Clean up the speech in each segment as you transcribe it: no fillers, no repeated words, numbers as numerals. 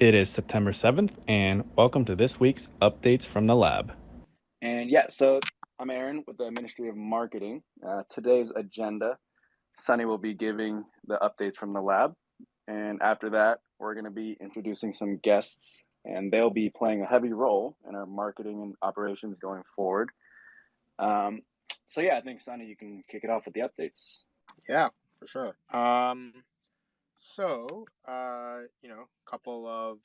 It is September 7th, and welcome to this week's Updates from the Lab. And yeah, so I'm Aaron with the Ministry of Marketing. Today's agenda, Sunny will be giving the updates from the lab. And after that, we're going to be introducing some guests, and they'll be playing a heavy role in our marketing and operations going forward. Um, so yeah, I think Sunny, you can kick it off with the updates. Yeah, for sure. Couple of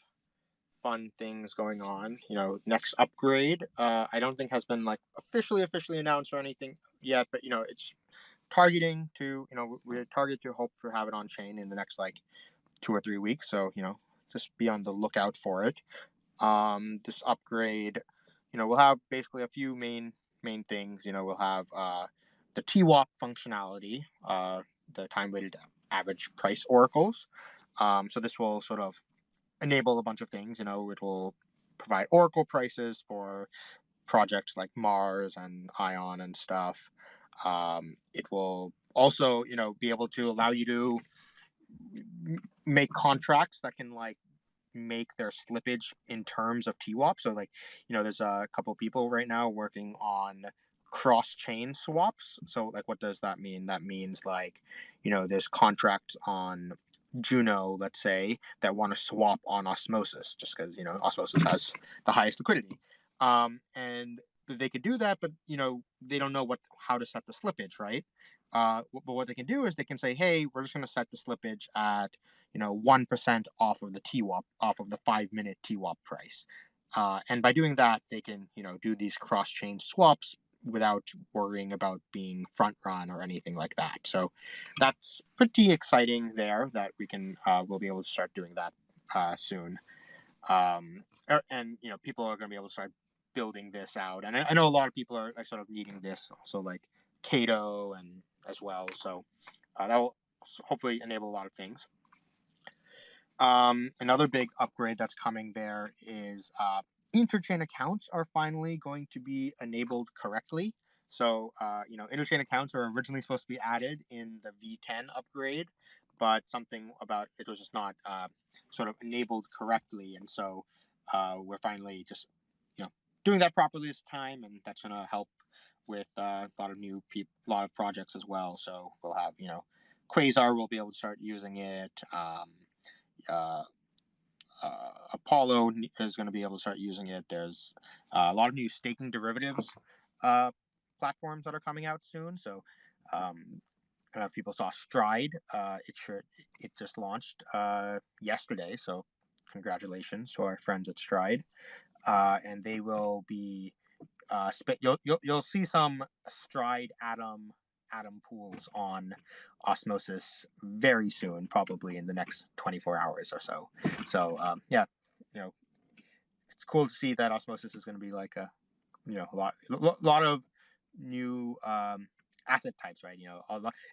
fun things going on. Next upgrade, I don't think has been like officially announced or anything yet, but it's targeting to, we're targeted to hope for have it on chain in the next like 2 or 3 weeks. So, just be on the lookout for it. This upgrade, we'll have basically a few main things. We'll have the TWAP functionality, the time weighted average price oracles. So this will sort of enable a bunch of things. It will provide oracle prices for projects like Mars and Ion and stuff. It will also, be able to allow you to make contracts that can like make their slippage in terms of TWAP. So like, there's a couple of people right now working on cross-chain swaps. So like, what does that mean? That means like, there's contracts on Juno, let's say, that want to swap on Osmosis just because, Osmosis has the highest liquidity. And they could do that, but, they don't know how to set the slippage, right? But what they can do is they can say, hey, we're just going to set the slippage at 1% off of the TWAP, off of the 5-minute TWAP price. And by doing that, they can, do these cross-chain swaps without worrying about being front run or anything like that. So that's pretty exciting there that we'll be able to start doing that soon. And people are going to be able to start building this out. And I know a lot of people are like sort of needing this, also like Cato and as well. So that will hopefully enable a lot of things. Another big upgrade that's coming there is Interchain accounts are finally going to be enabled correctly. So, Interchain accounts were originally supposed to be added in the V10 upgrade, but something about it was just not sort of enabled correctly. And so we're finally just, doing that properly this time, and that's going to help with a lot of new people, a lot of projects as well. So we'll have, Quasar will be able to start using it. Apollo is going to be able to start using it. There's a lot of new staking derivatives platforms that are coming out soon. So I don't know if people saw Stride. It just launched yesterday. So congratulations to our friends at Stride. And they will be you'll see some Stride Atom pools on Osmosis very soon, probably in the next 24 hours or so. So it's cool to see that Osmosis is going to be like a lot of new asset types, right?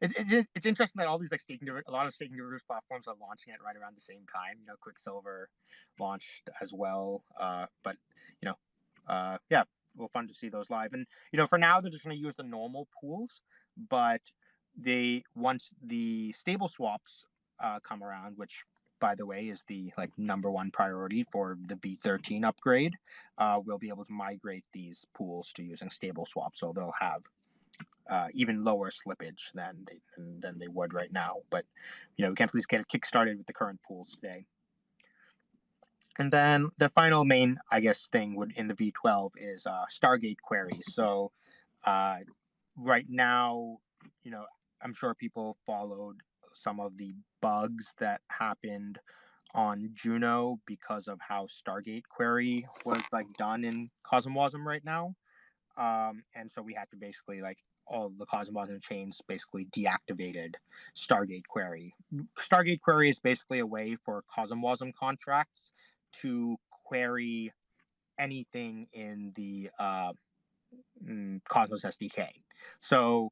It's interesting that all these like a lot of staking derivatives platforms are launching it right around the same time. Quicksilver launched as well, but fun to see those live. And for now they're just going to use the normal pools, but once the stable swaps come around, which by the way is the like number one priority for the V13 upgrade, we'll be able to migrate these pools to using stable swaps, so they'll have even lower slippage than they would right now. But we can at least get it kickstarted with the current pools today. And then the final main, I guess, thing in the V12 is Stargate queries. So right now, I'm sure people followed some of the bugs that happened on Juno because of how Stargate query was like done in Cosmwasm right now. And so we had to basically all the Cosmwasm chains basically deactivated Stargate query. Stargate query is basically a way for Cosmwasm contracts to query anything in the Cosmos SDK. So,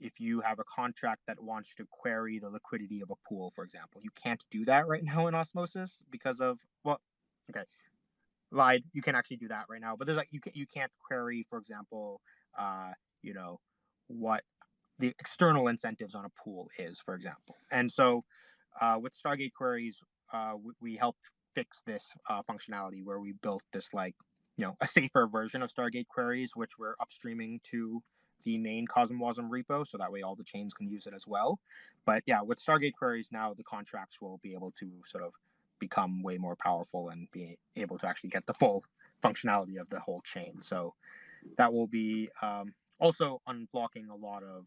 if you have a contract that wants to query the liquidity of a pool, for example, you can't do that right now in Osmosis because of, lied. You can actually do that right now, but there's you can't query, for example, what the external incentives on a pool is, for example. And so with Stargate queries, we helped fix this functionality where we built this like, a safer version of Stargate queries, which we're upstreaming to the main CosmWasm repo, so that way all the chains can use it as well. But yeah, with Stargate queries now, the contracts will be able to sort of become way more powerful and be able to actually get the full functionality of the whole chain. So that will be also unblocking a lot of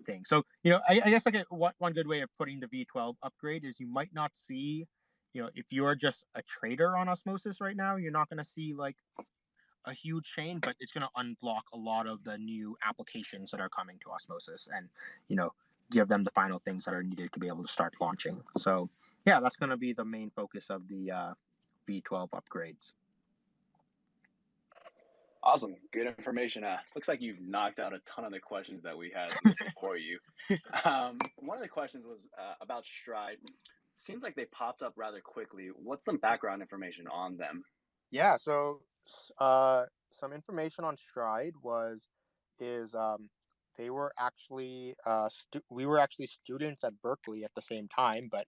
things. So, I guess like one good way of putting the V12 upgrade is you might not see, if you're just a trader on Osmosis right now, you're not going to see like a huge chain, but it's going to unblock a lot of the new applications that are coming to Osmosis and, give them the final things that are needed to be able to start launching. So yeah, that's going to be the main focus of the V12 upgrades. Awesome. Good information. Looks like you've knocked out a ton of the questions that we had listed for you. One of the questions was about Stride. Seems like they popped up rather quickly. What's some background information on them? Yeah, so some information on Stride is they were actually we were actually students at Berkeley at the same time, but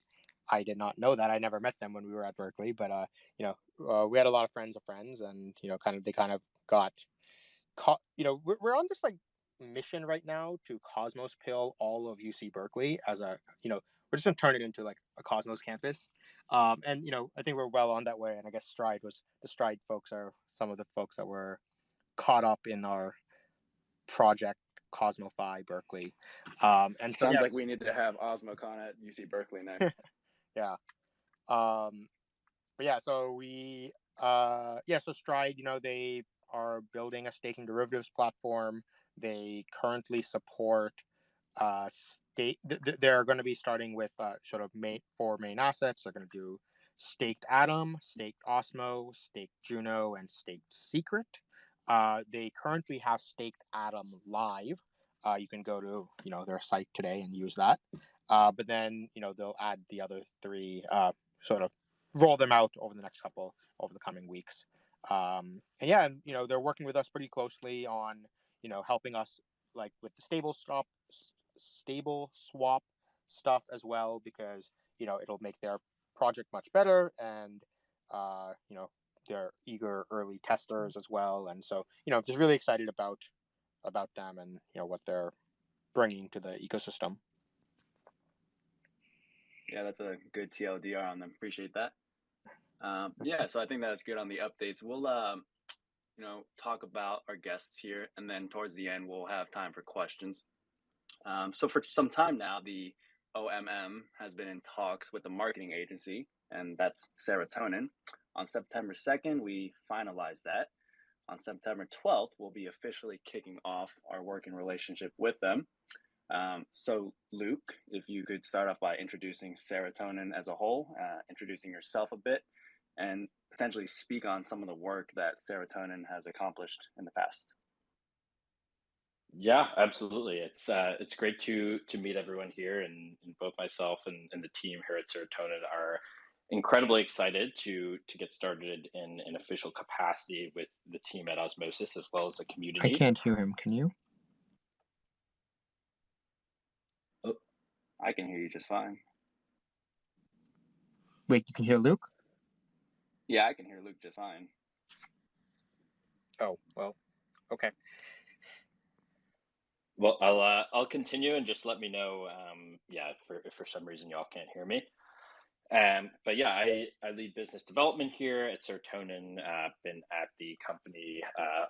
I did not know that. I never met them when we were at Berkeley, but we had a lot of friends of friends, and they kind of got caught. We're on this like mission right now to Cosmos pill all of UC Berkeley as a we're just gonna turn it into like a Cosmos campus, and I think we're well on that way. And I guess the Stride folks are some of the folks that were caught up in our project Cosmofy Berkeley, and so Sounds like we need to have OsmoCon at UC Berkeley next. yeah, but yeah, so so Stride, they are building a staking derivatives platform. They currently support they're going to be starting with sort of four main assets. They're going to do staked Atom, staked Osmo, staked Juno, and staked Secret. They currently have staked Atom live. You can go to their site today and use that. But then they'll add the other three, sort of roll them out over the coming weeks. And they're working with us pretty closely on helping us like with the stable swap stuff as well, because it'll make their project much better, and they're eager early testers as well, and so just really excited about them and what they're bringing to the ecosystem. Yeah, that's a good TLDR on them. Appreciate that. So I think that's good on the updates. We'll talk about our guests here, and then towards the end we'll have time for questions. So for some time now, the OMM has been in talks with the marketing agency, and that's Serotonin. On September 2nd, we finalized that. On September 12th, we'll be officially kicking off our working relationship with them. So Luke, if you could start off by introducing Serotonin as a whole, introducing yourself a bit, and potentially speak on some of the work that Serotonin has accomplished in the past. Yeah, absolutely. It's great to meet everyone here, and both myself and the team here at Serotonin are incredibly excited to get started in an official capacity with the team at Osmosis as well as the community. I can't hear him. Can you? Oh, I can hear you just fine. Wait, you can hear Luke? Yeah, I can hear Luke just fine. Oh, well, okay. Well, I'll continue, and just let me know, if for some reason y'all can't hear me. But yeah, I lead business development here at Serotonin. Been at the company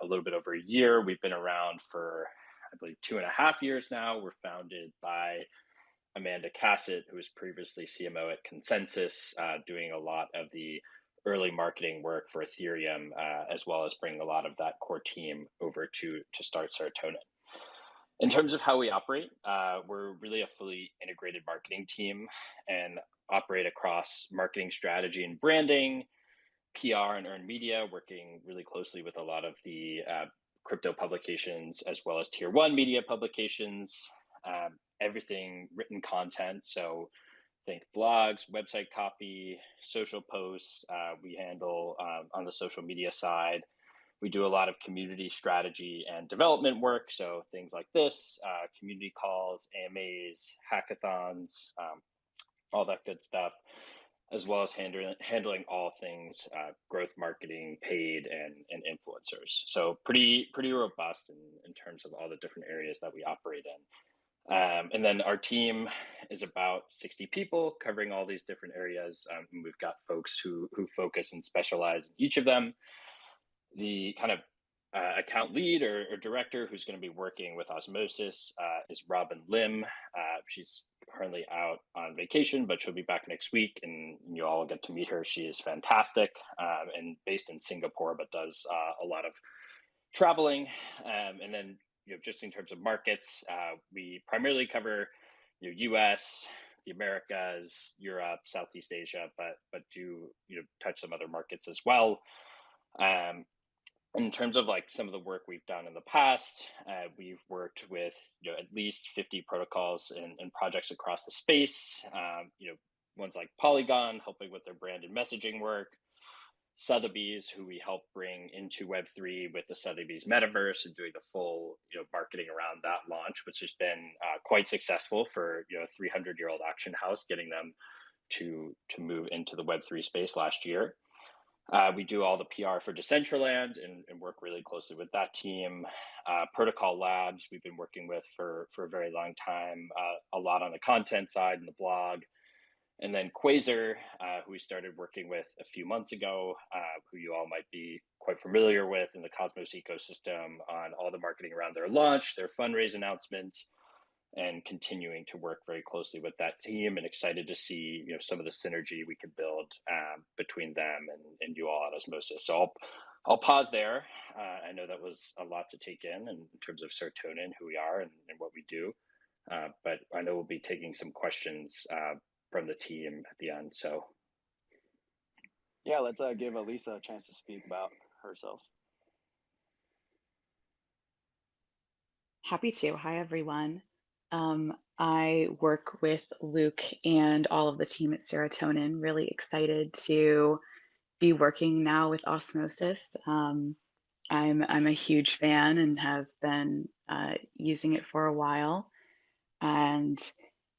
a little bit over a year. We've been around for, I believe, 2.5 years now. We're founded by Amanda Cassett, who was previously CMO at Consensus, doing a lot of the early marketing work for Ethereum, as well as bringing a lot of that core team over to start Serotonin. In terms of how we operate, we're really a fully integrated marketing team and operate across marketing strategy and branding, PR and earned media, working really closely with a lot of the crypto publications as well as tier one media publications, everything written content. So think blogs, website copy, social posts. We handle on the social media side. We do a lot of community strategy and development work. So things like this, community calls, AMAs, hackathons, all that good stuff. as well as handling all things growth marketing, paid, and influencers. So pretty robust in terms of all the different areas that we operate in. And then our team is about 60 people covering all these different areas. And we've got folks who focus and specialize in each of them. The kind of account lead or director who's going to be working with Osmosis is Robin Lim. She's currently out on vacation, but she'll be back next week, and you all get to meet her. She is fantastic and based in Singapore, but does a lot of traveling. And then, just in terms of markets, we primarily cover U.S., the Americas, Europe, Southeast Asia, but do touch some other markets as well. In terms of like some of the work we've done in the past, we've worked with at least 50 protocols and projects across the space. Ones like Polygon, helping with their brand and messaging work. Sotheby's, who we help bring into Web3 with the Sotheby's Metaverse and doing the full marketing around that launch, which has been quite successful for a 300-year-old auction house, getting them to move into the Web3 space last year. We do all the PR for Decentraland and work really closely with that team. Protocol Labs, we've been working with for a very long time, a lot on the content side and the blog. And then Quasar, who we started working with a few months ago, who you all might be quite familiar with in the Cosmos ecosystem on all the marketing around their launch, their fundraise announcement, and continuing to work very closely with that team, and excited to see some of the synergy we can build between them and you all at Osmosis. So I'll pause there. I know that was a lot to take in terms of Serotonin, who we are and what we do, but I know we'll be taking some questions from the team at the end. So yeah, let's give Elisa a chance to speak about herself. Happy to. Hi, everyone. I work with Luke and all of the team at Serotonin. Really excited to be working now with Osmosis. I'm a huge fan and have been using it for a while. And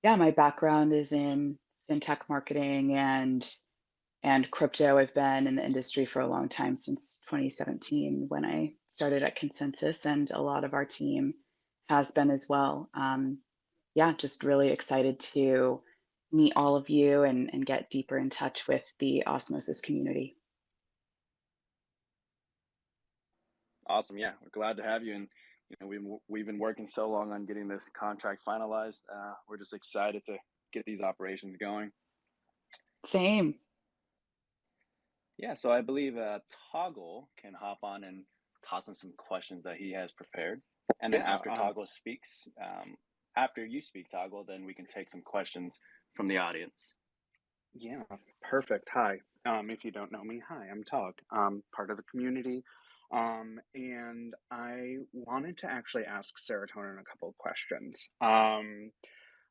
yeah, my background is in fintech marketing and crypto. I've been in the industry for a long time, since 2017 when I started at Consensus, and a lot of our team has been as well. Yeah, just really excited to meet all of you and get deeper in touch with the Osmosis community. Awesome. Yeah, we're glad to have you. And we've been working so long on getting this contract finalized. We're just excited to get these operations going. Same. Yeah, so I believe Toggle can hop on and toss in some questions that he has prepared. And then after Toggle speaks, after you speak, Toggle, then we can take some questions from the audience. Yeah, perfect. Hi. If you don't know me, hi, I'm Tog. Part of the community. And I wanted to actually ask Serotonin a couple of questions.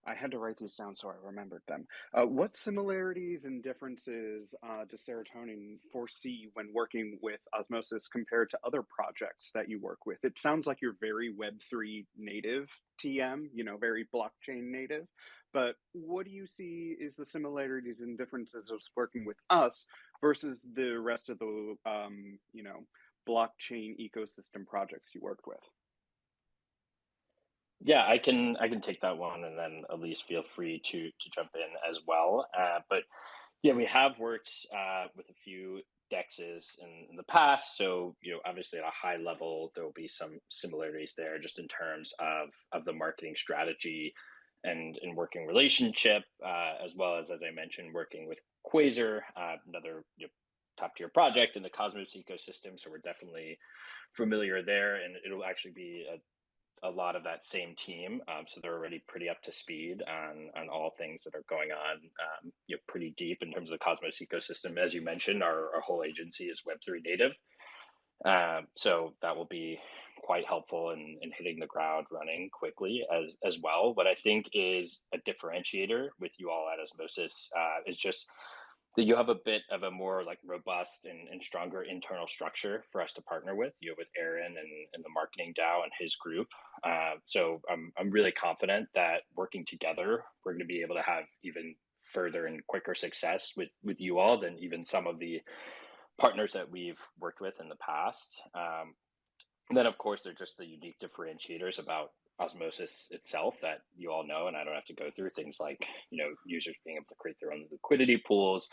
I had to write these down so I remembered them. What similarities and differences does Serotonin foresee when working with Osmosis compared to other projects that you work with? It sounds like you're very Web3 native TM, very blockchain native. But what do you see is the similarities and differences of working with us versus the rest of the, blockchain ecosystem projects you worked with? yeah, I can take that one, and then Elise, feel free to jump in as well. But yeah, we have worked with a few dexes in the past, so obviously at a high level there will be some similarities there, just in terms of the marketing strategy and working relationship, as well as I mentioned, working with Quasar, another top tier project in the Cosmos ecosystem. So we're definitely familiar there, and it'll actually be a lot of that same team. So they're already pretty up to speed on all things that are going on, pretty deep in terms of the Cosmos ecosystem. As you mentioned, our whole agency is Web3 native. So that will be quite helpful in hitting the ground running quickly as well. What I think is a differentiator with you all at Osmosis is just that you have a bit of a more like robust and stronger internal structure for us to partner with. With Aaron and the marketing DAO and his group. So I'm really confident that working together, we're going to be able to have even further and quicker success with you all than even some of the partners that we've worked with in the past. And then, of course, they're just the unique differentiators about Osmosis itself that you all know, and I don't have to go through things like, users being able to create their own liquidity pools.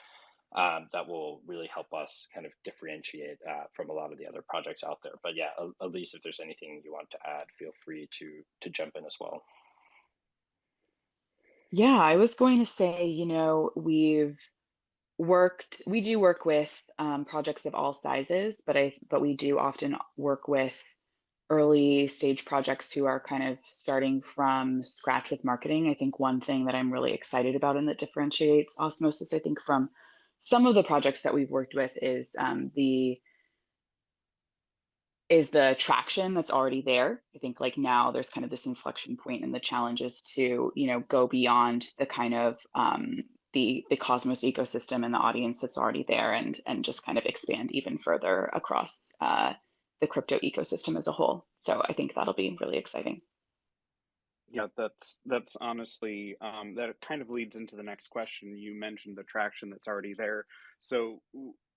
That will really help us kind of differentiate from a lot of the other projects out there. But yeah, Elise, if there's anything you want to add, feel free to jump in as well. Yeah, I was going to say, we do work with projects of all sizes, but we do often work with early stage projects who are kind of starting from scratch with marketing. I think one thing that I'm really excited about and that differentiates Osmosis, I think, from some of the projects that we've worked with is the traction that's already there. I think like now there's kind of this inflection point in the challenges to, go beyond the kind of the Cosmos ecosystem and the audience that's already there and just kind of expand even further across the crypto ecosystem as a whole. So I think that'll be really exciting. Yeah, that's honestly that kind of leads into the next question. You mentioned the traction that's already there. So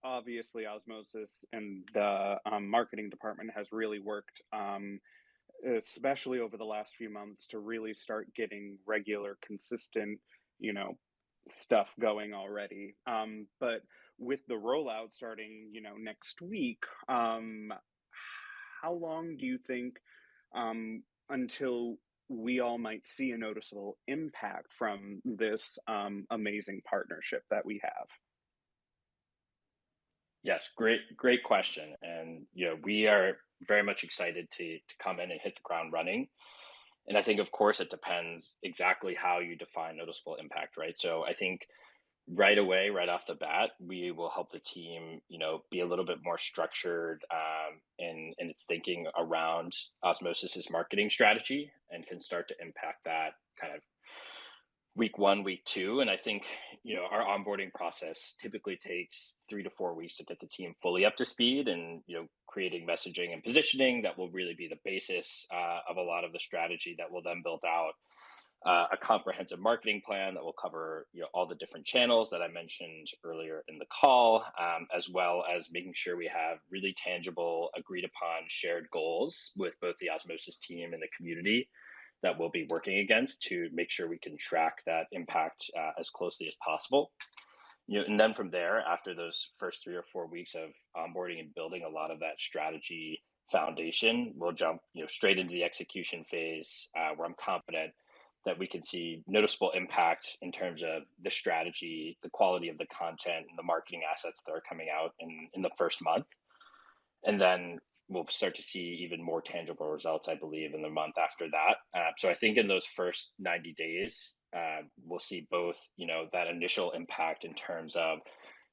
obviously, Osmosis and the marketing department has really worked, especially over the last few months, to really start getting regular, consistent, stuff going already. But with the rollout starting, next week, how long do you think until we all might see a noticeable impact from this amazing partnership that we have? Yes, great question. And we are very much excited to come in and hit the ground running. And I think, of course, it depends exactly how you define noticeable impact, right? So I think right away, right off the bat, we will help the team, be a little bit more structured in its thinking around Osmosis's marketing strategy, and can start to impact that kind of week 1, week 2. And I think, our onboarding process typically takes 3 to 4 weeks to get the team fully up to speed, and, creating messaging and positioning that will really be the basis of a lot of the strategy that will then build out a comprehensive marketing plan that will cover all the different channels that I mentioned earlier in the call, as well as making sure we have really tangible, agreed upon, shared goals with both the Osmosis team and the community that we'll be working against, to make sure we can track that impact as closely as possible. And then from there, after those first 3 or 4 weeks of onboarding and building a lot of that strategy foundation, we'll jump straight into the execution phase, where I'm confident that we can see noticeable impact in terms of the strategy, the quality of the content, and the marketing assets that are coming out in the first month. And then we'll start to see even more tangible results, I believe, in the month after that. So I think in those first 90 days, we'll see both, that initial impact in terms of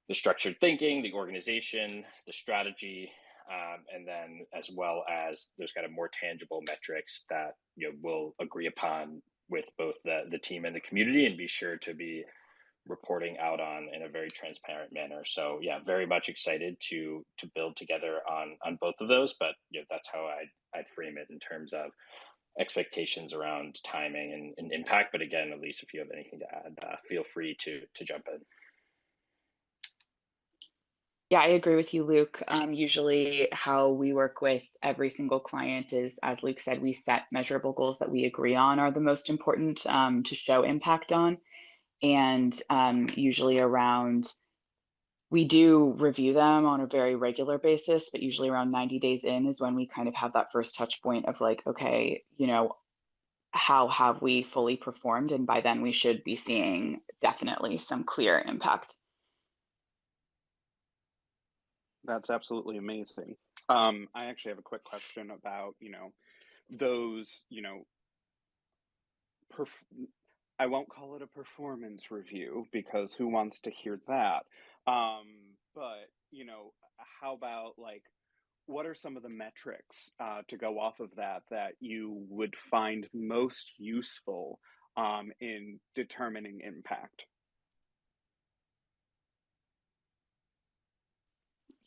the structured thinking, the organization, the strategy, and then as well as those kind of more tangible metrics that we'll agree upon with both the team and the community, and be sure to be reporting out on in a very transparent manner. So yeah, very much excited to build together on both of those. But that's how I'd frame it in terms of expectations around timing and impact. But again, Elise, if you have anything to add, feel free to jump in. Yeah, I agree with you, Luke. Usually how we work with every single client is, as Luke said, we set measurable goals that we agree on are the most important to show impact on. And usually we do review them on a very regular basis, but usually around 90 days in is when we kind of have that first touch point of like, okay, how have we fully performed? And by then we should be seeing definitely some clear impact. That's absolutely amazing. I actually have a quick question about, those, I won't call it a performance review, because who wants to hear that? But, how about like, what are some of the metrics to go off of that you would find most useful in determining impact?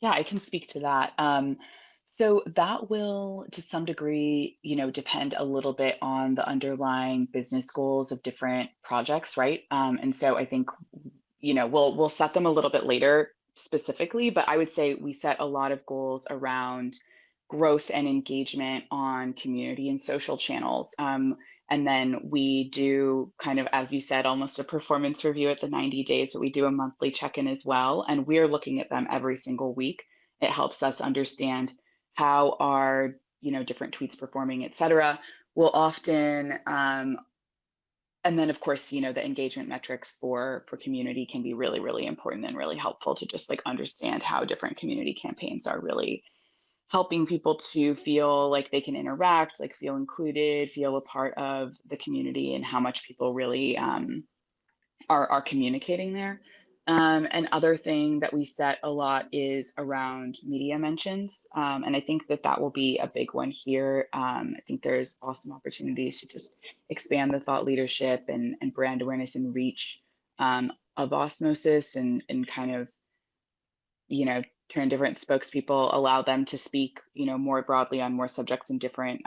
Yeah, I can speak to that. So that will, to some degree, depend a little bit on the underlying business goals of different projects, right? And so I think, we'll set them a little bit later specifically, but I would say we set a lot of goals around growth and engagement on community and social channels. And then we do kind of, as you said, almost a performance review at the 90 days, but we do a monthly check-in as well. And we're looking at them every single week. It helps us understand how are different tweets performing, et cetera. We'll often and then of course the engagement metrics for community can be really, really important and really helpful to just like understand how different community campaigns are really helping people to feel like they can interact, like feel included, feel a part of the community, and how much people really are communicating there. And other thing that we set a lot is around media mentions. And I think that will be a big one here. I think there's awesome opportunities to just expand the thought leadership and brand awareness and reach of Osmosis, and kind of, turn different spokespeople, allow them to speak, more broadly on more subjects in different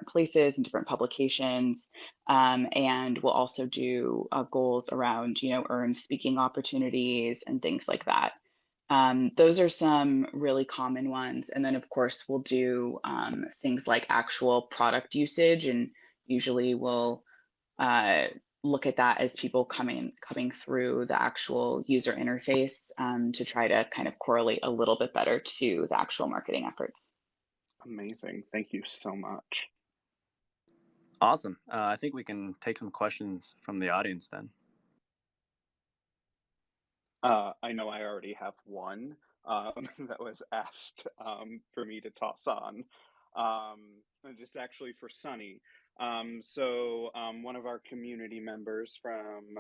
places and different publications. And we'll also do goals around, earned speaking opportunities and things like that. Those are some really common ones. And then of course we'll do things like actual product usage, and usually we'll uh, look at that as people coming through the actual user interface, to try to kind of correlate a little bit better to the actual marketing efforts. Amazing. Thank you so much. Awesome. I think we can take some questions from the audience then. I know I already have one that was asked for me to toss on. And just actually for Sunny. One of our community members from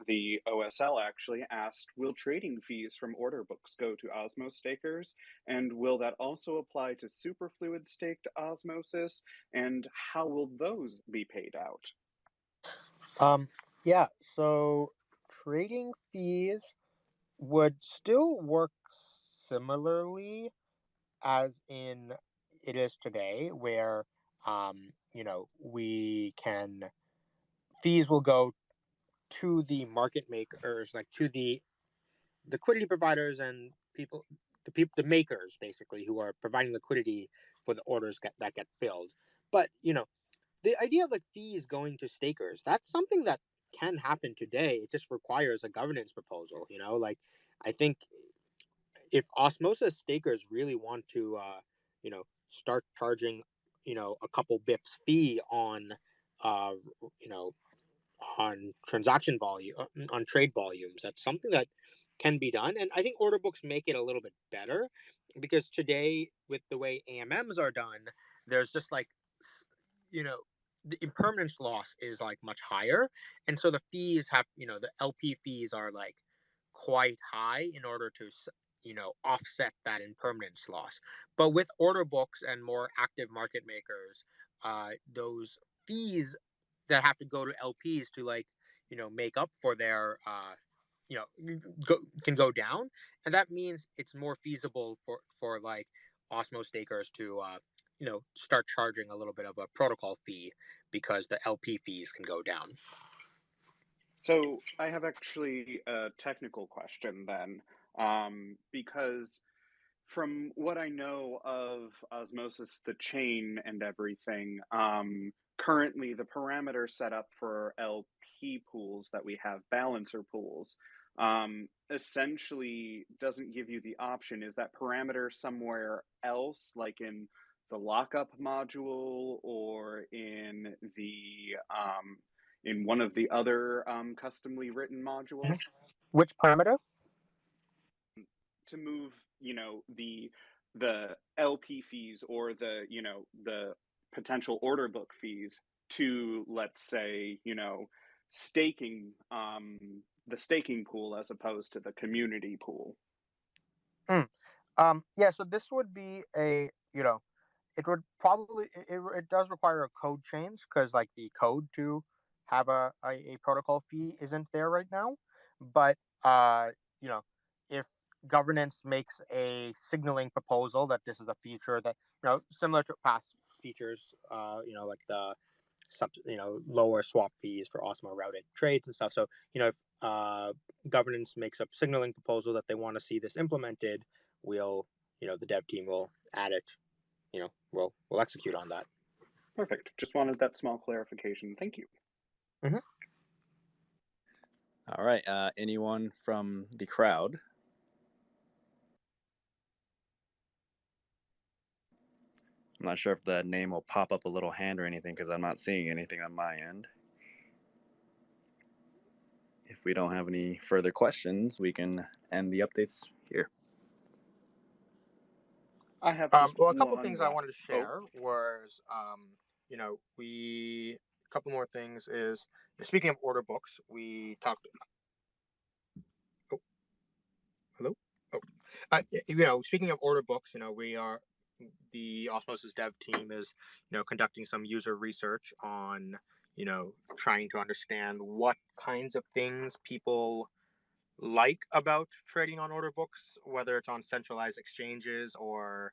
the OSL actually asked, will trading fees from Orderbooks go to Osmo stakers? And will that also apply to superfluid staked Osmosis? And how will those be paid out? Yeah, so trading fees would still work similarly as in it is today, where we can fees will go to the market makers, like to the liquidity providers and the makers basically, who are providing liquidity for the orders that get filled. But the idea of like fees going to stakers, that's something that can happen today. It just requires a governance proposal. Like, I think if Osmosis stakers really want to start charging a couple bips fee on uh you know on transaction volume, on trade volumes, that's something that can be done. And I think order books make it a little bit better, because today, with the way AMMs are done, there's just like, the impermanence loss is like much higher, and so the fees have, the LP fees are like quite high in order to offset that impermanence loss. But with order books and more active market makers, those fees that have to go to LPs to like make up for their can go down, and that means it's more feasible for like Osmo stakers to start charging a little bit of a protocol fee, because the LP fees can go down. So I have actually a technical question then, because from what I know of Osmosis, the chain and everything, currently the parameter set up for LP pools that we have, balancer pools, essentially doesn't give you the option. Is that parameter somewhere else, like in the lockup module, or in one of the other customly written modules? Which parameter? To move, the LP fees, or the potential order book fees, to, let's say, staking, the staking pool, as opposed to the community pool. Yeah, so this would be it would probably, it does require a code change, because like the code to have a protocol fee isn't there right now. But you know if governance makes a signaling proposal that this is a feature that, similar to past features, like the lower swap fees for Osmo routed trades and stuff. So, if governance makes a signaling proposal that they want to see this implemented, we'll, the dev team will add it. We'll execute on that. Perfect. Just wanted that small clarification. Thank you. Mm-hmm. All right. Anyone from the crowd? I'm not sure if the name will pop up a little hand or anything because I'm not seeing anything on my end. If we don't have any further questions, we can end the updates here. I have a just couple things I wanted to share was, a couple more things is, speaking of order books, we talked. Oh, hello. Oh, speaking of order books, the Osmosis dev team is, conducting some user research on, trying to understand what kinds of things people like about trading on order books, whether it's on centralized exchanges or,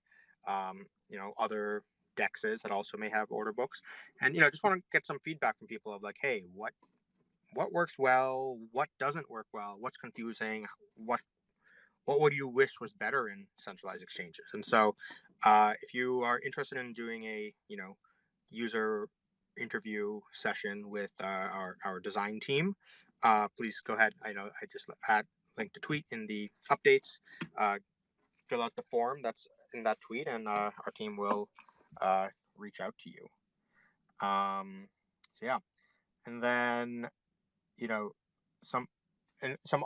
other dexes that also may have order books. And, just want to get some feedback from people of like, hey, what works well, what doesn't work well, what's confusing, what would you wish was better in centralized exchanges? And so if you are interested in doing a, user interview session with our design team, please go ahead. I know I just linked a tweet in the updates. Fill out the form that's in that tweet, and our team will reach out to you. So yeah, and then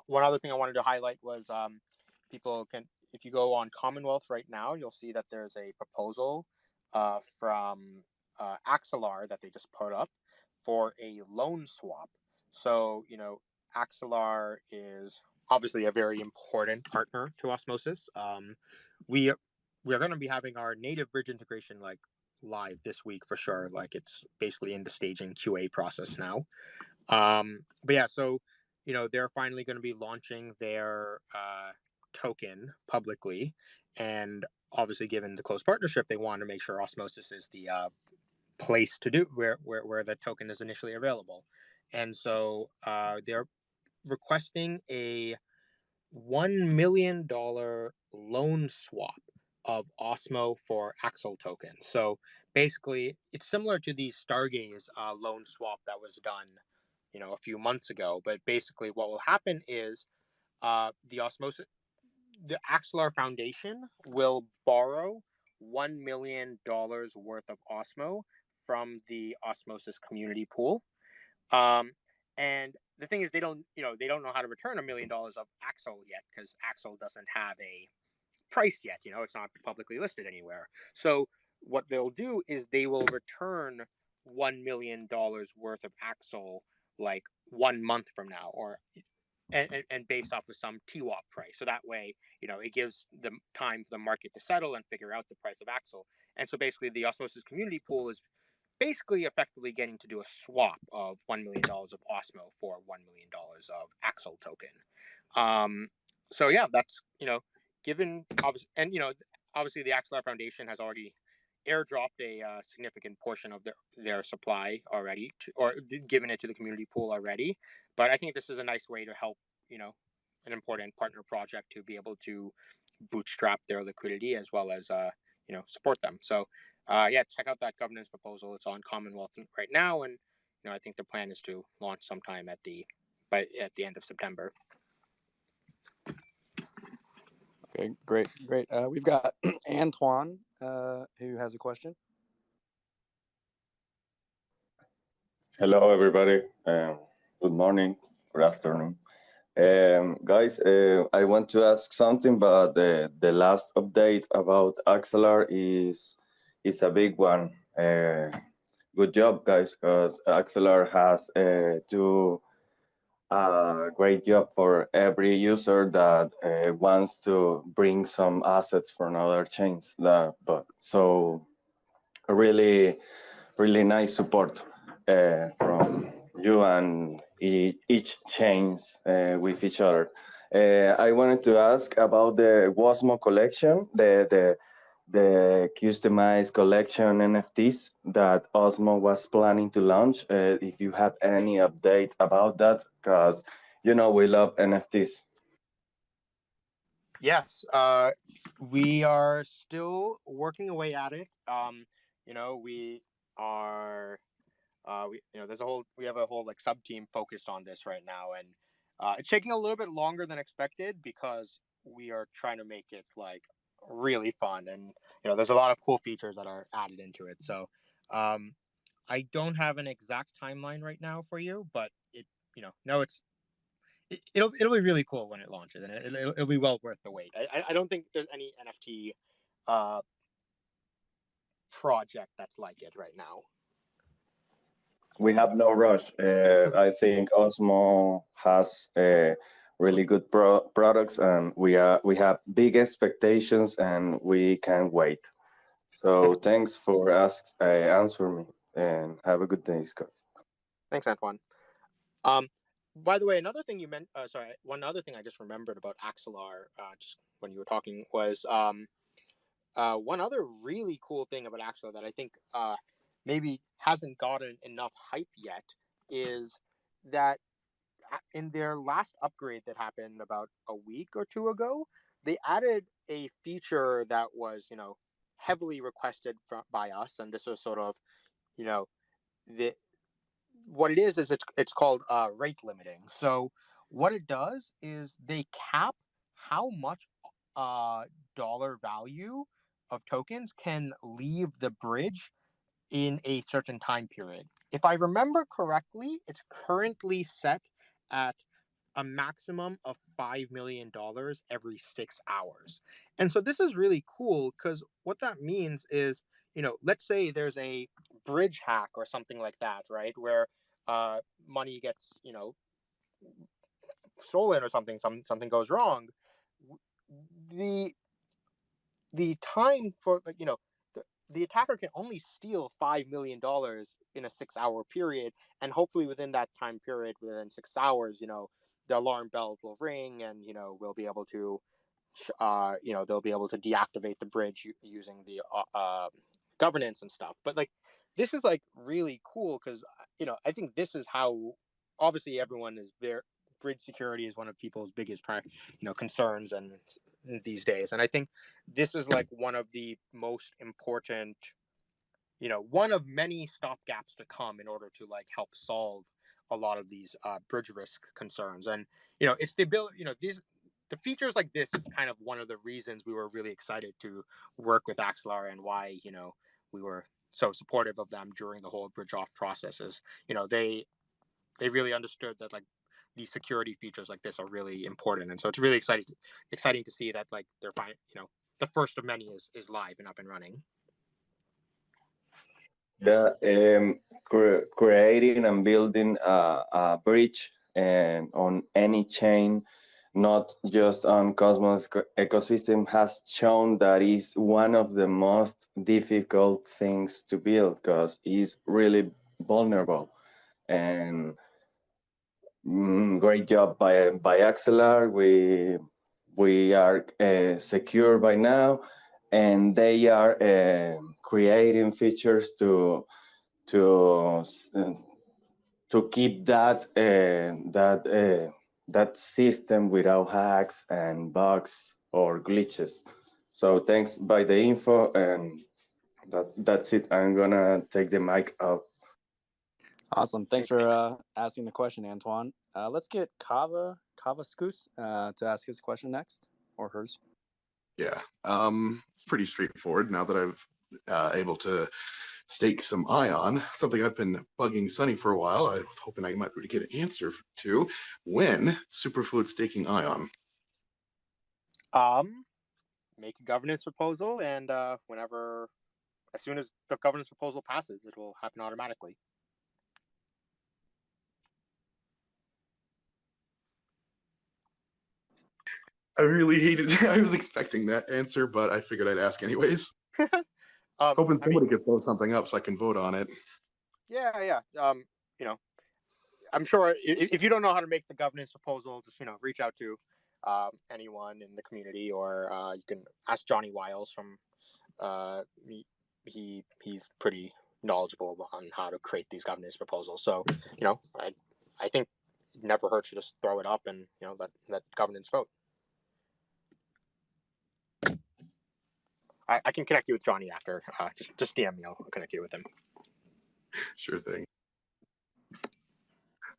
one other thing I wanted to highlight was people can, if you go on Commonwealth right now, you'll see that there's a proposal from Axelar that they just put up for a loan swap. So, Axelar is obviously a very important partner to Osmosis. We are going to be having our native bridge integration live this week for sure. Like, it's basically in the staging QA process now. But yeah, so they're finally going to be launching their token publicly, and obviously, given the close partnership, they want to make sure Osmosis is the place to do where the token is initially available. And so they're requesting a $1 million loan swap of Osmo for Axel token. So basically, it's similar to the Stargaze loan swap that was done, a few months ago. But basically, what will happen is the Axelar Foundation will borrow $1 million worth of Osmo from the Osmosis community pool. And the thing is, they don't know how to return $1 million of Axel yet, because Axel doesn't have a price yet. It's not publicly listed anywhere. So what they'll do is they will return $1 million worth of Axel like 1 month from now, and based off of some TWAP price. So that way, it gives them time for the market to settle and figure out the price of Axel. And so basically, the Osmosis community pool is basically effectively getting to do a swap of $1 million of Osmo for $1 million of Axel token. So yeah, that's, given, and obviously the Axelar Foundation has already airdropped a significant portion of their supply already, or given it to the community pool already. But I think this is a nice way to help, an important partner project to be able to bootstrap their liquidity as well as, support them. So yeah, check out that governance proposal. It's on Commonwealth right now, and I think the plan is to launch sometime at the end of September. Okay, great. We've got Antoine who has a question. Hello, everybody. Good morning, good afternoon. Guys, I want to ask something, but the last update about Axelar is a big one. Good job, guys, because Axelar has do a great job for every user that wants to bring some assets from other chains. So really nice support from you and each chains with each other. I wanted to ask about the OSMO collection, the customized collection NFTs that Osmo was planning to launch. If you have any update about that, because we love NFTs. Yes, we are still working away at it. We are, we have a whole like sub team focused on this right now, and it's taking a little bit longer than expected because we are trying to make it like really fun, and there's a lot of cool features that are added into it. So, I don't have an exact timeline right now for you, but it'll be really cool when it launches, and it'll be well worth the wait. I don't think there's any NFT uh, project that's like it right now. We have no rush. I think Osmo has really good products, and we have big expectations, and we can't wait. So thanks for answering me, and have a good day, Scott. Thanks, Antoine. By the way, another thing you meant. Sorry, one other thing I just remembered about Axelar, just when you were talking, was one other really cool thing about Axelar that I think maybe hasn't gotten enough hype yet is that in their last upgrade that happened about a week or two ago, they added a feature that was, heavily requested by us, and this was sort of, the what it is it's called rate limiting. So what it does is they cap how much dollar value of tokens can leave the bridge in a certain time period. If I remember correctly, it's currently set at a maximum of $5 million every 6 hours. And so this is really cool because what that means is, let's say there's a bridge hack or something like that, right? Where money gets, stolen or something goes wrong. The time for the attacker can only steal $5 million in a 6 hour period, and hopefully within that time period, within 6 hours, the alarm bells will ring, and we'll be able to, they'll be able to deactivate the bridge using the governance and stuff. But like, this is like really cool because I think this is how obviously everyone is there. Bridge security is one of people's biggest concerns and these days, and I think this is like one of the most important, one of many stopgaps to come in order to like help solve a lot of these bridge risk concerns. And it's the ability, the features like this is kind of one of the reasons we were really excited to work with Axelar, and why we were so supportive of them during the whole bridge off processes. They really understood that like these security features like this are really important, and so it's really exciting to see that like they're fine. The first of many is live and up and running. Yeah, creating and building a bridge and on any chain, not just on Cosmos ecosystem, has shown that is one of the most difficult things to build because it's really vulnerable. And great job by Axelar. We are secure by now, and they are creating features to keep that system without hacks and bugs or glitches. So thanks by the info, and that's it. I'm gonna take the mic out. Awesome. Thanks for asking the question, Antoine. Let's get Kava Scoos to ask his question next, or hers. Yeah, it's pretty straightforward now that I've able to stake some ion, something I've been bugging Sunny for a while. I was hoping I might be able to get an answer to. When superfluid staking ion? Make a governance proposal, and as soon as the governance proposal passes, it will happen automatically. I really hated it. I was expecting that answer, but I figured I'd ask anyways. I was hoping somebody could throw something up so I can vote on it. Yeah. I'm sure if you don't know how to make the governance proposal, just reach out to anyone in the community, or you can ask Johnny Wiles from he's pretty knowledgeable on how to create these governance proposals. So I think it never hurts to just throw it up and let governance vote. I can connect you with Johnny after. Just DM me. I'll connect you with him. Sure thing.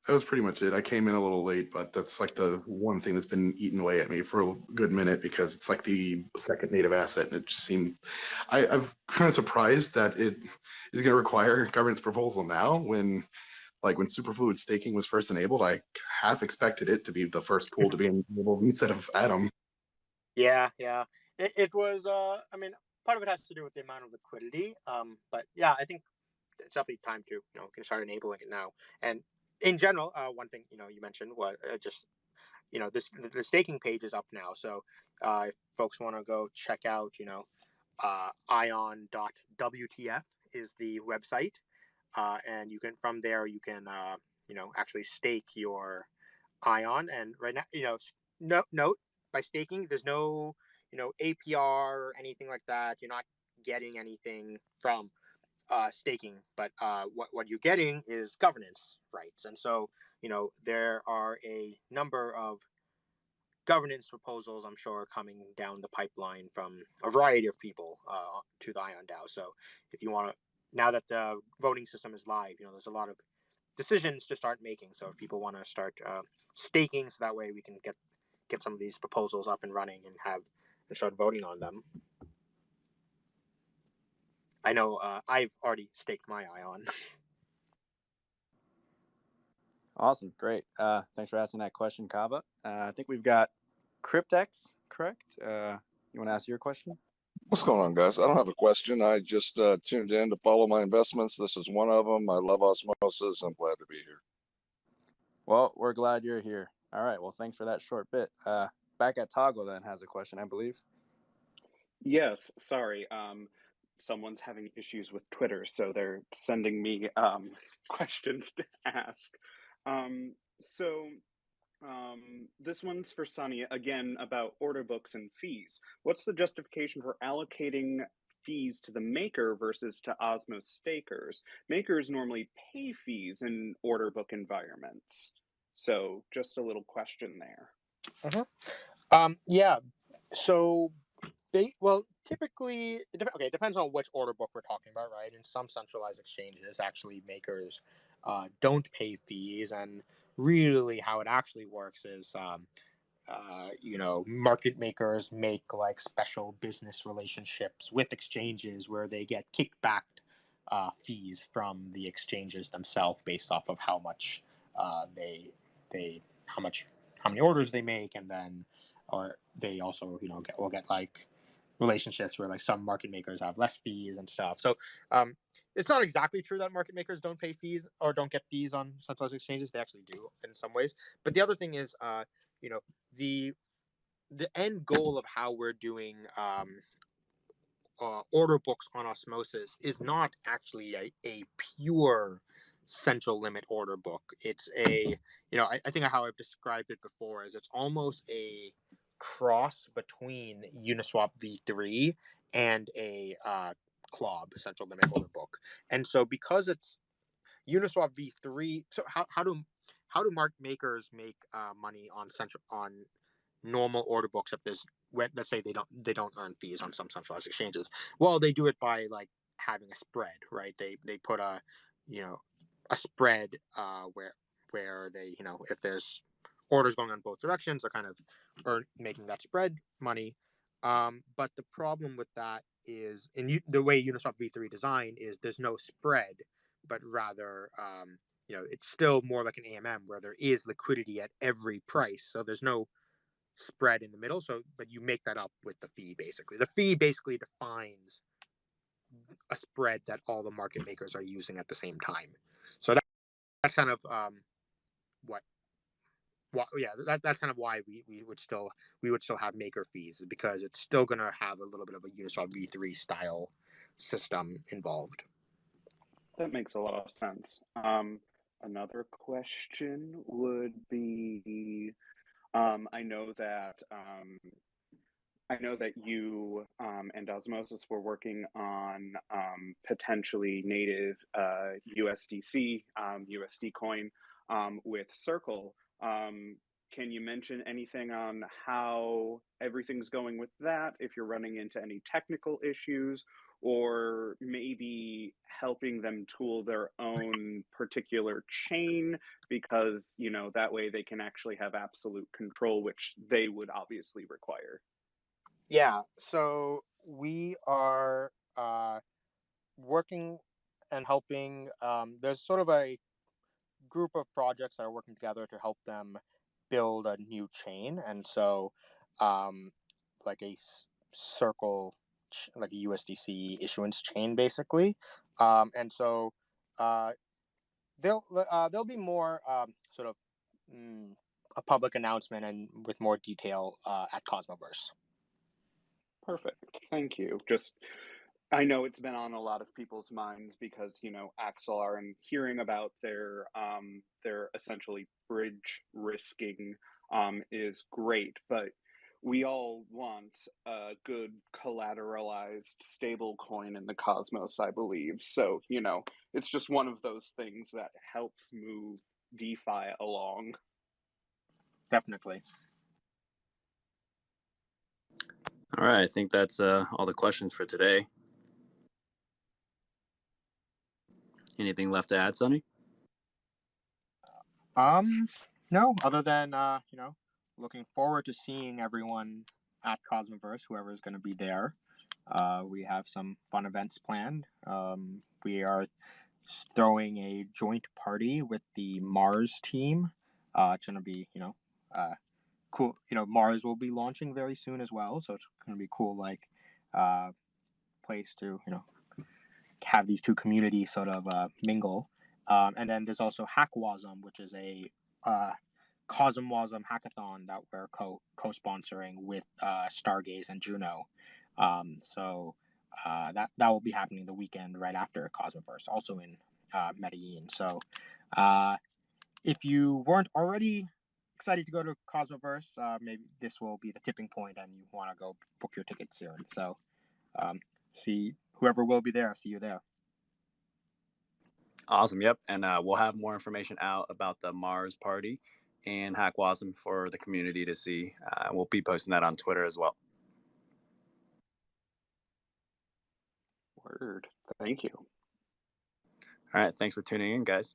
That was pretty much it. I came in a little late, but that's like the one thing that's been eating away at me for a good minute, because it's like the second native asset, and it just seemed I'm kind of surprised that it is going to require governance proposal now, when superfluid staking was first enabled. I half expected it to be the first pool to be enabled instead of Atom. Yeah. It was. I mean, part of it has to do with the amount of liquidity. But yeah, I think it's definitely time to can start enabling it now. And in general, one thing you mentioned was just the staking page is up now. So if folks want to go check out ion.wtf is the website, and you can from there you can actually stake your ion. And right now, note by staking, there's no APR or anything like that. You're not getting anything from staking, but what you're getting is governance rights. And so there are a number of governance proposals, I'm sure, coming down the pipeline from a variety of people to the Ion DAO. So if you want to, now that the voting system is live, there's a lot of decisions to start making. So if people want to start staking, so that way we can get some of these proposals up and running and start voting on them. I know I've already staked my Ion. Awesome, great. Thanks for asking that question, Kava. I think we've got Cryptex, correct? You want to ask your question? What's going on, guys? I don't have a question. I just tuned in to follow my investments. This is one of them. I love Osmosis. I'm glad to be here. Well, we're glad you're here. All right. Well, thanks for that short bit. Back at Toggle then has a question, I believe. Yes, sorry. Someone's having issues with Twitter, so they're sending me questions to ask. This one's for Sunny, again, about order books and fees. What's the justification for allocating fees to the maker versus to Osmos stakers? Makers normally pay fees in order book environments. So just a little question there. Yeah. So, typically, it depends on which order book we're talking about, right? In some centralized exchanges, actually, makers don't pay fees, and really how it actually works is market makers make like special business relationships with exchanges where they get kickbacked fees from the exchanges themselves based off of how much how many orders they make, and then or they also will get like relationships where like some market makers have less fees and stuff. So it's not exactly true that market makers don't pay fees or don't get fees on centralized exchanges. They actually do in some ways. But the other thing is the end goal of how we're doing order books on Osmosis is not actually a pure central limit order book. It's I think how I've described it before is it's almost a cross between Uniswap v3 and a CLOB central limit order book. And so because it's Uniswap v3, so how do market makers make money on normal order books if let's say they don't earn fees on some centralized exchanges? Well, they do it by like having a spread, right? They put a spread where they if there's orders going on both directions, they're kind of making that spread money. But the problem with that is the way Uniswap v3 design is there's no spread, but rather it's still more like an AMM where there is liquidity at every price, so there's no spread in the middle. So but you make that up with the fee. Basically the fee basically defines a spread that all the market makers are using at the same time. So that's kind of that's kind of why we would still have maker fees, because it's still going to have a little bit of a Uniswap v3 style system involved. That makes a lot of sense. Another question would be, I know that you and Osmosis were working on potentially native USDC, USD coin with Circle. Can you mention anything on how everything's going with that? If you're running into any technical issues, or maybe helping them tool their own particular chain, because that way they can actually have absolute control, which they would obviously require. Yeah, so we are working and helping. There's sort of a group of projects that are working together to help them build a new chain, and so like a circle, like a USDC issuance chain, basically. And so there'll be more sort of a public announcement and with more detail at Cosmoverse. Perfect. Thank you. I know it's been on a lot of people's minds because, Axelar, and hearing about their essentially bridge risking is great, but we all want a good collateralized stable coin in the Cosmos, I believe. So, it's just one of those things that helps move DeFi along. Definitely. All right, I think that's all the questions for today. Anything left to add, Sonny? No, other than looking forward to seeing everyone at Cosmoverse, whoever is going to be there. We have some fun events planned. We are throwing a joint party with the Mars team. It's going to be, cool. Mars will be launching very soon as well, so it's going to be cool, place to, have these two communities sort of mingle. And then there's also HackWasm, which is a CosmWasm hackathon that we're co-sponsoring with Stargaze and Juno. So that will be happening the weekend right after Cosmoverse, also in Medellin. So if you weren't already excited to go to Cosmoverse, maybe this will be the tipping point and you want to go book your tickets soon. So see whoever will be there. See you there. Awesome. Yep. And we'll have more information out about the Mars party and HackWasm for the community to see. We'll be posting that on Twitter as well. Word. Thank you. All right. Thanks for tuning in, guys.